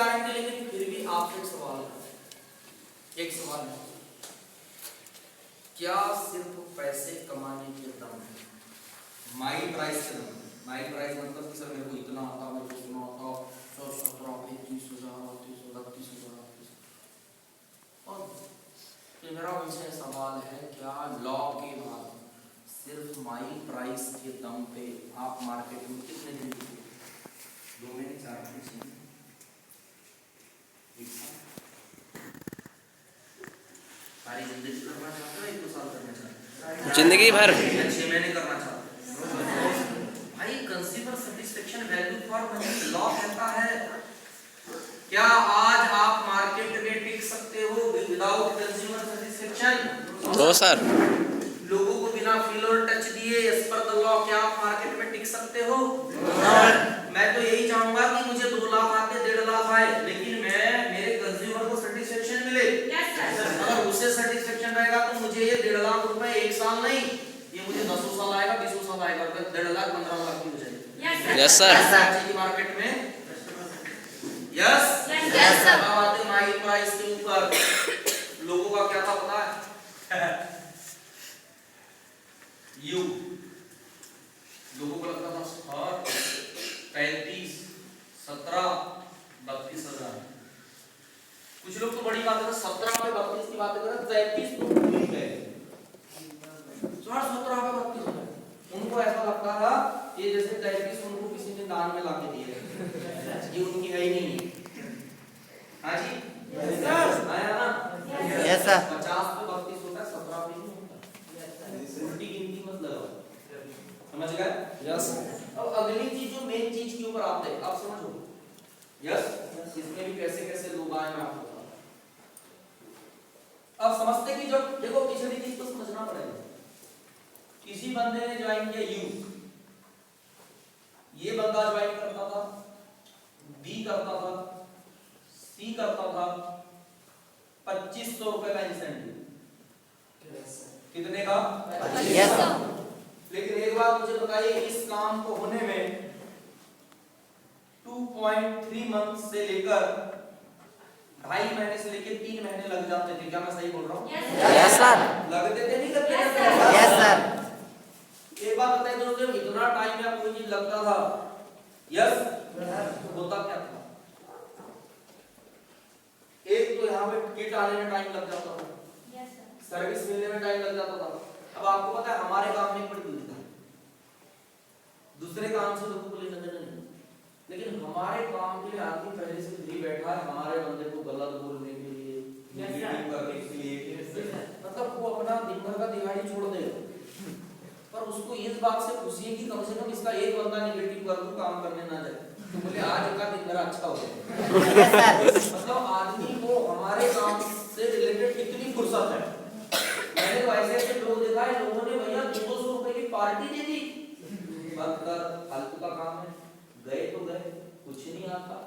Guarantee, लेकिन फिर भी आपसे एक सवाल है, क्या सिर्फ पैसे कमाने के दम है? माई प्राइस के दम। माई प्राइस मतलब कि सर मेरे को इतना आता, मेरे को इतना आता, 17 30,000 30,000 और फिर मेरा उनसे सवाल है, क्या लॉ के बाद सिर्फ माई प्राइस के दम पे आप मार्केट में कितने दिन टिके? 2 महीने, 4 महीने, सारी जिंदगी करना चाहते हो, 1-2 साल करना चाहते हो, जिंदगी भर 6 महीने करना चाहते हो? भाई consumer satisfaction value for money law कहता है, क्या आज आप मार्केट में टिक सकते हो without consumer satisfaction? No sir. लोगों को बिना फील और टच दिए एज पर द लॉ क्या आप मार्केट में टिक सकते हो? मैं तो यही चाहूंगा कि मुझे 2 लाख आते, 1.5 लाख आए, लेकिन मेरे कंज्यूमर को सेटिस्फेक्शन मिले। अगर उसे सेटिस्फेक्शन रहेगा तो मुझे ये 1.5 लाख रुपए एक साल नहीं, ये मुझे 10 साल आएगा, 20 साल आएगा, 1.5 लाख 15 लाख की हो जाएगी। Yes sir. मार्केट में यस सर। बात है माई प्राइस के ऊपर, लोगों का क्या था पता है? यू लोगों को लगता था सर 35, 17, 32 हजार। कुछ लोग तो बड़ी बात है 17 पे 32 की बात करें, 33 तो ठीक है, 17 पे 32 हजार। उनको ऐसा लगता था ये जैसे 33 उनको किसी ने दान में लाके दिए, ये उनकी है ही नहीं। हाँ जी आया ना? Yes sir. 50 पे 32 होता है, 17 पे नहीं होता। उल्टी गिनती मत लगाओ, समझ गए? यस। अब अगली चीज जो मेन चीज के ऊपर आते हैं, आप समझो। यस, इसमें भी कैसे कैसे लोग आए मैं आपको बताऊं। अब समझते कि जब देखो पिछली चीज को समझना पड़ेगा। किसी बंदे ने ज्वाइन किया यू, ये बंदा ज्वाइन करता था, बी करता था, सी करता था, 2500 रुपए का इंसेंटिव। कितने का? यस। लेकिन एक बात मुझे बताइए, इस काम को होने में 2.3 मंथ से लेकर 2.5 महीने से लेकर 3 महीने लग जाते थे। क्या मैं सही बोल रहा हूँ? Yes sir. लगते थे नहीं लगते थे? Yes sir. एक बात बताइए दोस्तों, इतना टाइम या कोई चीज लगता था, यस, होता क्या था? एक तो यहाँ पे किट आने में टाइम लग जाता था, सर्विस मिलने में टाइम लग जाता था। अब आपको पता है हमारे काम में बड़ी दुविधा है, दूसरे काम से लोगों को लेना देना नहीं, लेकिन हमारे काम के लिए आदमी पहले से फ्री बैठा है हमारे बंदे को गलत बोलने के लिए, नेगेटिव करने के लिए। मतलब वो अपना दिन भर का दिहाड़ी छोड़ देगा, पर उसको इस बात से खुशी है कि कम से कम इसका एक बंदा नेगेटिव कर दूं, काम करने ना जाए, तो बोले आज का दिन मेरा अच्छा हो गया। मतलब आदमी को हमारे काम से रिलेटेड कितनी फुर्सत है। मैंने तो ऐसे ऐसे लोग देखा है, लोगों ने भैया 200 रुपए की पार्टी दे दी, बंद कर, फालतू का काम है, गए तो गए, कुछ नहीं आता।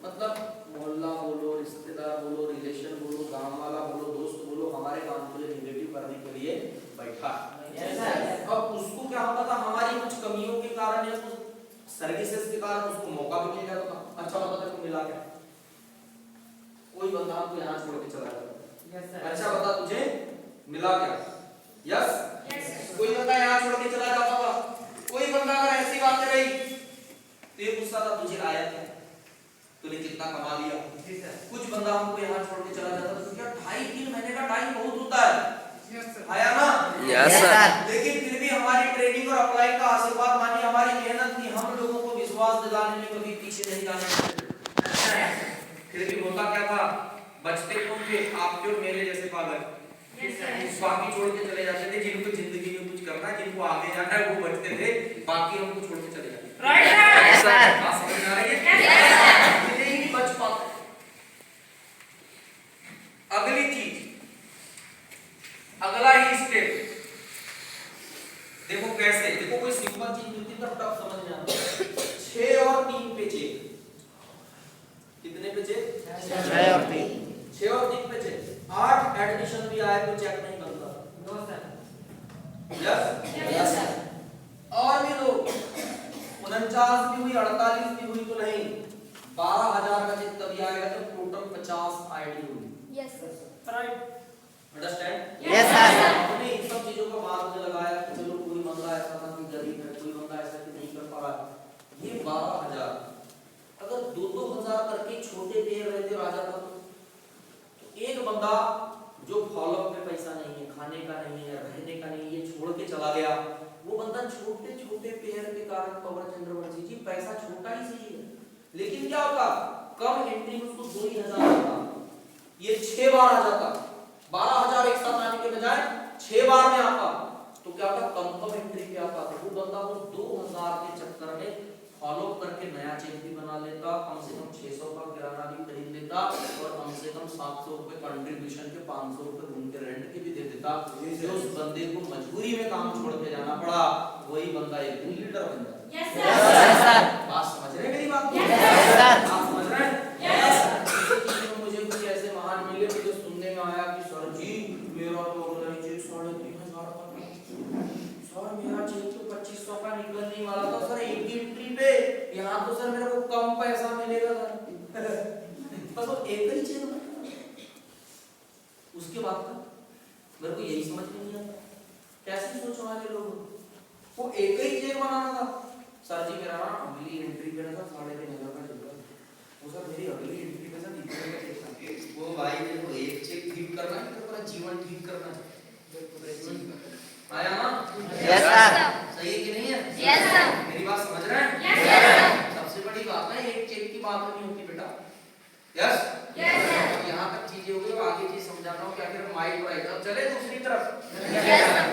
मतलब मोहल्ला बोलो, रिश्तेदार बोलो, रिलेशन बोलो, गांव वाला बोलो, दोस्त बोलो, हमारे काम के लिए नेगेटिव करने के लिए बैठा। अब उसको क्या होता था, हमारी कुछ कमियों के कारण या कुछ सर्विसेज के कारण उसको मौका भी मिल जाता था। अच्छा बता तेरे को मिला क्या? कोई बंदा आपको यहाँ छोड़ के चला जाता। अच्छा बता तुझे मिला क्या? यस। कोई बंदा यहाँ छोड़ के चला जाता था। कोई बंदा अगर ऐसी बात रही तो ये पूछता था तुझे आया क्या, तूने कितना कमा लिया। कुछ बंदा हमको यहाँ छोड़ के चला जाता था, क्या 2.5-3 महीने का टाइम बहुत होता है, आया ना? Yes sir. लेकिन फिर भी हमारी ट्रेनिंग और अप्लाई का आशीर्वाद मानिए, हमारी मेहनत थी, हम लोगों को विश्वास दिलाने में कभी पीछे नहीं जाना। फिर भी होता क्या था, बचते कौन थे? आपके और मेरे जैसे पागल, बाकी छोड़ के चले जाते थे। जिनको जिंदगी में कुछ करना है, जिनको आगे जाना है, वो बचते थे, बाकी हमको छोड़ के चले जाते। Right sir. बात समझ आ रही है? नहीं बच पाते। अगली चीज, अगला ही स्टेप देखो कैसे, देखो कोई सिंपल चीज मिलती तब टफ समझ में आता है। 6 और 3 पे चेक, कितने पे चेक? 6 और 3। 6 और 3 पे चेक। 8 एडिशन भी आए तो चेक नहीं बनता। No sir. Yes sir. और भी लोग 49 भी हुई, 48 भी हुई तो नहीं, 12,000 का 50 आईडी होगी। Yes sir. Understand? Yes, sir. हमने इन सब चीजों का बाद में लगाया कि चलो कोई बंदा ऐसा था कि गरीब है, कोई बंदा ऐसा कि नहीं कर पा रहा। ये 12,000 अगर 2-2 हजार करके छोटे पेड़ रहते और आ जाता तो एक बंदा जो फॉलोअप में पैसा नहीं है, खाने का नहीं है, रहने का नहीं है, ये छोड़ के चला गया, वो बंदा छोटे छोटे पेड़ के कारण पवन चंद्रवंशी जी पैसा छोटा ही सही है, लेकिन क्या होता कम एंट्री में उसको 2,000 होता, ये 6 बार आ जाता, 12,000 एक साथ आने के बजाय 6 बार में आता, तो क्या होता कम एंट्री पे आता, तो वो बंदा उस 2,000 के चक्कर में फॉलो करके नया चेक भी बना लेता, कम से कम 600 का किराना भी खरीद लेता और कम से कम 700 रुपए कंट्रीब्यूशन के 500 रुपए रूम के रेंट के भी दे देता। जो उस बंदे को मजबूरी में काम छोड़ के जाना पड़ा, वही बंदा एक दिन लीडर बन जाता। Yes Yes, sir. बात समझ रहे हैं मेरी बात? Yes, sir. आप समझ रहे हैं? Yes. मुझे कुछ ऐसे महान मिले मुझे सुनने में आया कि सर जी मेरा तो ऑनलाइन चेक 3,500 का सर, मेरा चेक तो 2,500 का निकलने वाला था सर एक ही एंट्री पे, यहाँ तो सर मेरे को कम पैसा मिलेगा सर। बस वो एक ही चेक बना, उसके बाद का मेरे को यही समझ में नहीं आता कैसे सोचने वाले लोग, वो एक ही चेक बनाना था। सर जी मेरा ना अगली एंट्री पे ना 3,500 का चेक है, वो सर मेरी अगली एंट्री पे सर इतने का चेक था। वो भाई देखो एक चेक ठीक करना है तो पूरा जीवन ठीक करना है। आया ना? Yes, sir. सही है कि नहीं है? Yes, sir. मेरी बात समझ रहे हैं? Yes, sir. सबसे बड़ी बात है एक चेक की बात नहीं होती बेटा। यस? Yes, sir. यहाँ तक चीजें हो गई, आगे चीज समझाना हो क्या फिर माइक राइट अब चले दूसरी तरफ। Yes, sir.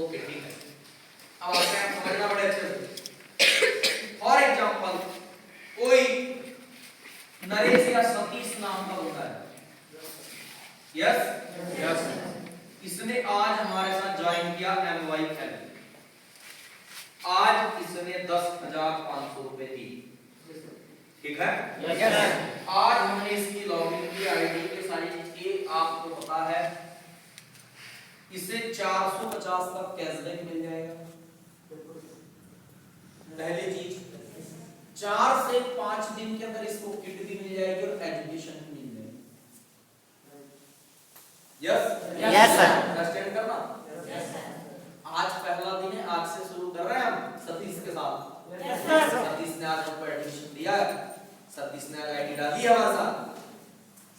ओके ठीक है। अब आपके आप समझना बड़े अच्छे से। फॉर एग्जांपल कोई नरेश या सतीश नाम का होता है। यस? यस। इसने आज हमारे साथ ज्वाइन किया MYL, आज इसने 10,500 रुपए दी, ठीक है? Yes, sir. आज हमने इसकी लॉगिन की आईडी के सारी चीज की, आपको पता है इसे 450 का कैशबैक मिल जाएगा। पहली चीज 4 से 5 दिन के अंदर इसको किट भी मिल जाएगी और एजुकेशन भी मिल जाएगी। यस? Yes, sir. अंडरस्टैंड करना? Yes, sir. आज पहला दिन है, आज से शुरू कर रहे हैं हम सतीश के साथ। Yes, sir. सतीश ने आज हमको एडमिशन दिया है, सतीश ने आईडी डाली है हमारे साथ।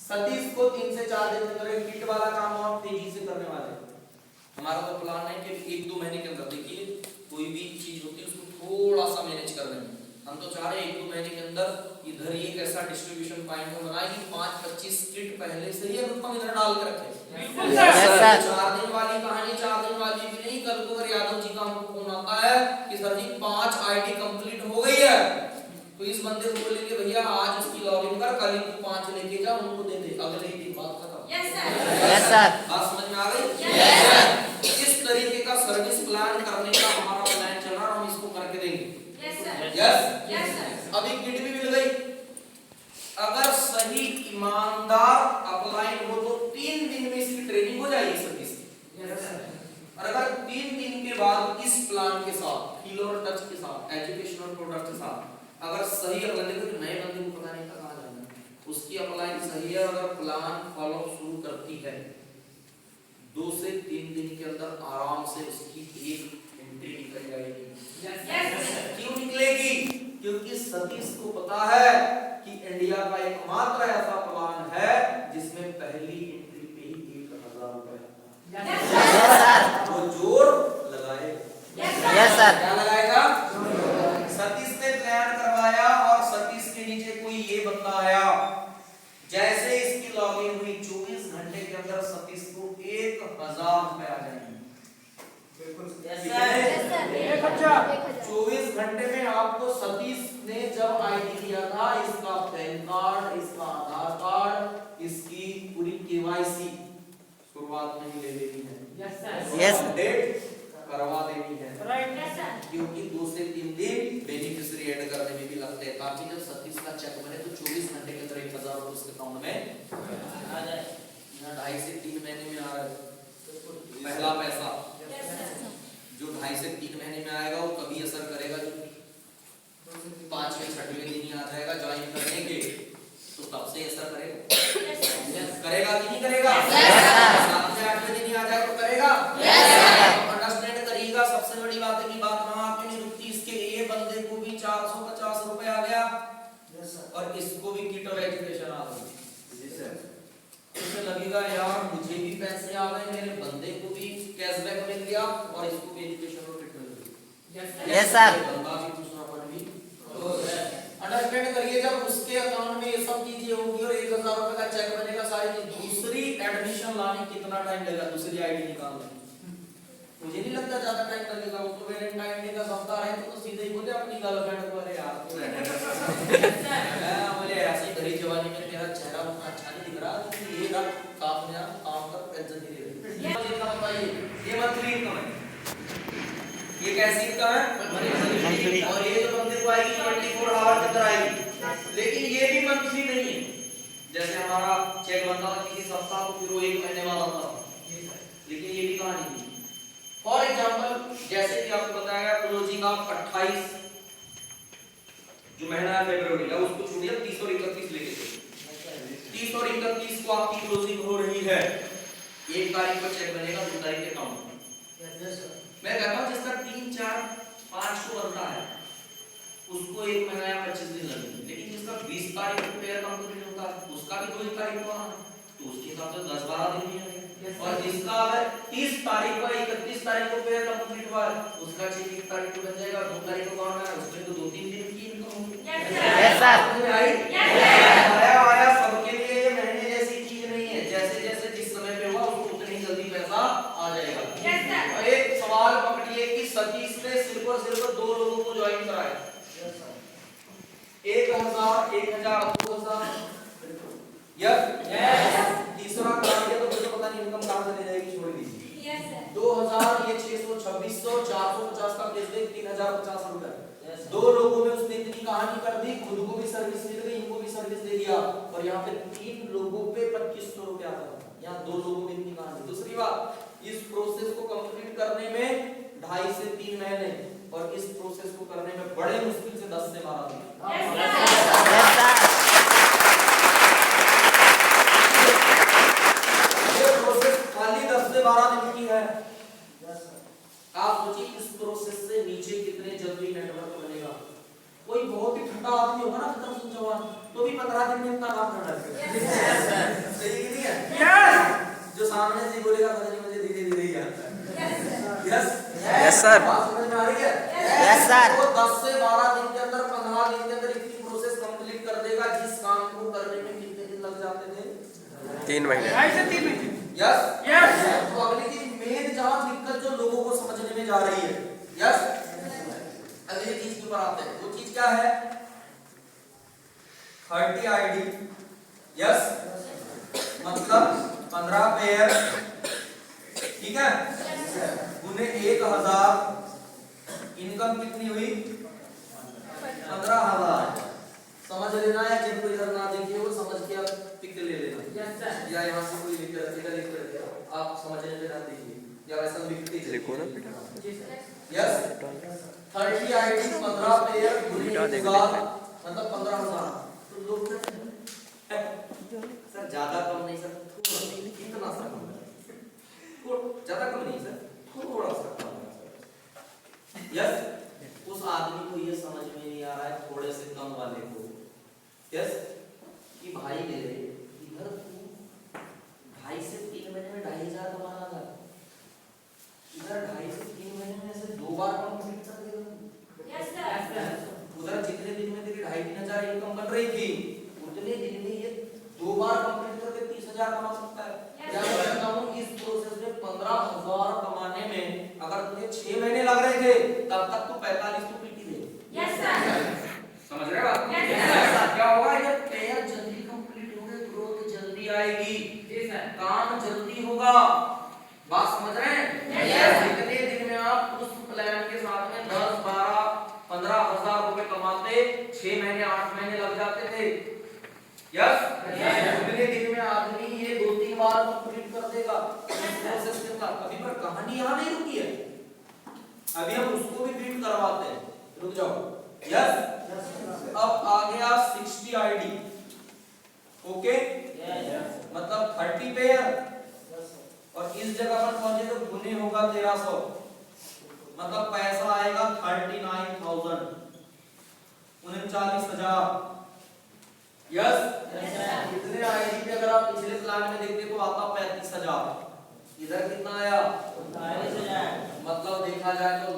सतीश को 3 से 4 दिन के अंदर किट वाला काम हम तेजी से करने वाले हैं। हमारा तो प्लान है कि 1-2 महीने के अंदर, देखिए कोई भी चीज होती है उसको थोड़ा सा मैनेज कर लें, हम तो चाह रहे हैं 1-2 महीने के अंदर इधर ही एक ऐसा डिस्ट्रीब्यूशन पॉइंट बनाए कि 5-25 किट पहले से ही अनुपम इधर डाल के रखे। Yes, sir. 4 दिन वाली कहानी 4 दिन वाली भी नहीं, कल को अगर यादव जी का हमको फोन आता है कि सर जी 5 आईडी कंप्लीट हो गई है, तो इस बंदे को बोलेंगे भैया आज उसकी लॉगिन कर, कल ही 5 लेके जा, उनको दे दे, अगले ही दिन बात खत्म। Yes, sir. Yes, sir. बात समझ में आ गई? Yes, sir. इस तरीके का सर्विस प्लान करने का हमारा प्लान चल रहा है, हम इसको करके देंगे। Yes, sir. Yes? Yes, sir. अभी किट भी मिल गई, अगर सही ईमानदार अपलाइन हो तो 3 दिन में इसकी ट्रेनिंग हो जाएगी सर्विस की। Yes, sir. और अगर 3 दिन के बाद इस प्लान के साथ, फील और टच के साथ, एजुकेशनल प्रोडक्ट के साथ अगर सही अपलाइन, देखो नए बंदे को पता नहीं था कहाँ जाना है, उसकी अपलाइन सही है, अगर प्लान फॉलो शुरू करती है 2 से 3 दिन के अंदर आराम से उसकी एक एंट्री निकल जाएगी। Yes, sir. क्यों निकलेगी? क्योंकि सतीश को पता है कि इंडिया का एकमात्र ऐसा प्लान है जिसमें पहली एंट्री पे ही 1,000 रुपए आता है। Yes, Yes, sir. वो जोर लगाए। Yes, sir. Yes, sir. क्या लगाएगा? सतीश ने प्लान करवाया और सतीश के नीचे कोई ये बंदा आया, जैसे इसकी लॉगिन हुई 24 घंटे के अंदर सतीश को 1,000 रुपए आ जाएंगे। Yes, sir. 24 घंटे में आपको सतीश ने जब आईडी दिया था, इसका पैन कार्ड, इसका आधार कार्ड, इसकी पूरी केवाईसी शुरुआत में ही ले लेनी है। Yes, sir. Yes. अपडेट करवा देनी है, Yes, sir. क्योंकि 2 से 3 दिन बेनिफिशियरी ऐड करने में भी लगते हैं, ताकि जब सतीश का चेक बने तो 24 घंटे के अंदर 1,000 रुपए उसके अकाउंट में आ जाए। 2.5 से 3 महीने में आ रहा है पहला पैसा, Yes, sir. जो 2.5 से 3 महीने में आएगा वो कभी असर करेगा, जो 5वें 6वें दिन ही आ जाएगा ज्वाइन करने के, तो तब से असर करेगा। Yes, लगेगा यार मुझे भी पैसे आ गए, मेरे बंदे को भी कैशबैक मिल गया और इसको भी एजुकेशन में फिट मिल गई। Yes sir. बंदा भी दूसरा मन भी अंडरस्टैंड करिए। जब उसके अकाउंट में ये सब चीजें होंगी और 1000 रुपए का चेक बनेगा, सारी चीज, दूसरी एडमिशन लाने कितना टाइम लगेगा, दूसरी आईडी निकालने? मुझे नहीं लगता ज्यादा टाइम लगेगा। वो तो वैलेंटाइन डे का सप्ताह है तो सीधे ही बोले अपनी गर्लफ्रेंड को, अरे यार मुझे ऐसी भरी जवानी में तेरा चेहरा उतना अच्छा नहीं दिख रहा, तो ये ना काम में काम कर पेंशन नहीं दे रही। जितना बताइए ये मंथली इनकम है, ये कैसी इनकम है? मंथली। और ये तो बंदे को आएगी 24 आवर के अंदर आएगी, लेकिन ये भी मंथली नहीं है। जैसे हमारा चेक बनता था किसी सप्ताह को, फिर वो 1 महीने बाद आता था, लेकिन ये भी कहानी नहीं। फॉर एग्जांपल जैसे कि आपको बताया क्लोजिंग ऑफ 28 जो महीना है फरवरी का, उसको छोड़िए 30 और 31 लेके चलिए। 30 और 31 को आपकी क्लोजिंग हो रही है, 1 तारीख को चेक बनेगा, 2 तारीख के अकाउंट में। मैं कहता हूं जिसका 3, 4, 5 को बनता है उसको 1 महीना या 25 दिन लगेंगे, लेकिन जिसका 20 तारीख को पेयर कंप्लीट होता है उसका भी 2 तारीख को आना, तो उसके हिसाब से 10-12 दिन ही लगेंगे। और जिसका अगर 30 तारीख को 31 तारीख को पेयर कंप्लीट हुआ उसका 1 तारीख को बन जाएगा, 2 तारीख को कौन है उसमें तो 2-3 दिन की इनकम होगी। Yes sir. आया सबके लिए ये महीने जैसी चीज नहीं है, जैसे जैसे जिस समय पे हुआ उसको उतनी ही जल्दी पैसा आ जाएगा। और एक सवाल पकड़िए कि सतीश ने सिर्फ और सिर्फ 2 लोगों को ज्वाइन कराया, 1000, 1000, 2000। यस। तीसरा काम ये तो मुझे पता नहीं इनकम कहां से ले जाएगी, छोड़ दीजिए। Yes sir. 2000 ये 600, 2600, 450 का प्लेस दे 3050 रुपए। 2 लोगों में उसने इतनी कहानी कर दी, खुद को भी सर्विस मिल गई, इनको भी सर्विस दे दिया, और यहाँ पे 3 लोगों पे 2500 रुपए आता था। यहाँ 2 लोगों में इतनी कहानी। दूसरी बात, इस प्रोसेस को कंप्लीट करने में 2.5 से 3 महीने, और इस प्रोसेस को करने में बड़े मुश्किल से 10 से 12 दिन। ये प्रोसेस खाली 10 से 12 दिन की है। आप सोचिए इस प्रोसेस से नीचे कितने जल्दी नेटवर्क बनेगा। कोई बहुत ही ठंडा आदमी होगा ना, खत्म सुन जवान, तो भी 15 दिन में इतना काम कर रहा है। सही कि नहीं है? यस। जो सामने से बोलेगा पता नहीं मुझे धीरे धीरे ही आता है। Yes yes sir. बात समझ में आ रही है? Yes sir. वो 10 से 12 दिन के अंदर, 15 दिन के अंदर इतनी प्रोसेस कंप्लीट कर देगा, जिस काम को करने में कितने दिन लग जाते थे? 3 महीने। 2.5 से 3 महीने। Yes yes. तो अगली चीज मेन जहां दिक्कत जो लोगों को समझने में जा रही है, यस, अगली चीज के ऊपर आते हैं। वो चीज क्या है? 30 आईडी, यस, मतलब 15 पेयर, ठीक है, उन्हें 1000, इनकम कितनी हुई? 15,000। समझ लेना है, जिनको इधर ना देखिए वो समझ के आप टिक ले लेना। Yes sir. या यहाँ से कोई लिख कर रखेगा, लिख कर रखेगा, आप समझने पे ध्यान दीजिए, या वैसा लिखते ही लिखो ना। यस। 30 आईडी, 15 पेयर, 1000, मतलब 15,000। तो लोग सर ज्यादा कम नहीं सर, कितना सा कम है, ज्यादा कम नहीं सर, थोड़ा सा कम है। यस। उस आदमी को ये समझ में नहीं आ रहा है, थोड़े से कम वाले को, यस, कि भाई मेरे इधर तू 2.5 से 3 महीने में 2,500 कमाना था, इधर 2.5 से 3 महीने में ऐसे 2 बार कंप्लीट कर देगा। Yes sir. उधर जितने दिन में तेरी 2,500-3,000 इनकम बन रही थी, उतने दिन में ये 2 बार कंप्लीट करके 30,000 कमा सकता है। या मैं कहता हूं इस प्रोसेस में 15,000 कमाने में अगर तुझे 6 महीने लग रहे थे, तब तक तू 45 तो पीटी दे। Yes sir. समझ रहे हो आप? Yes sir. क्या होगा जब पेयर जल्दी कंप्लीट होंगे, ग्रोथ जल्दी आएगी। जी सर। काम जल्दी होगा। बात समझ रहे हैं? यस। कितने दिन में आप उस प्लान के साथ में 10, 12, 15,000 रुपए कमाते, 6 महीने 8 महीने लग जाते थे। यस। कितने दिन में आदमी ये 2-3 बार कंप्लीट कर देगा प्रोसेस के साथ। अभी पर कहानी यहाँ नहीं रुकी है, अभी हम उसको भी बीट करवाते हैं। रुक जाओ। यस। अब आ गया 60 आईडी, ओके, मतलब 30 पेयर, और इस जगह पर पहुंचे तो गुने होगा 1300, मतलब पैसा आएगा 39,000, 39,000। यस। इतने आईडी पे अगर आप पिछले प्लान में देखते तो आता 35,000। इधर कितना आया? 40,000। मतलब देखा जाए तो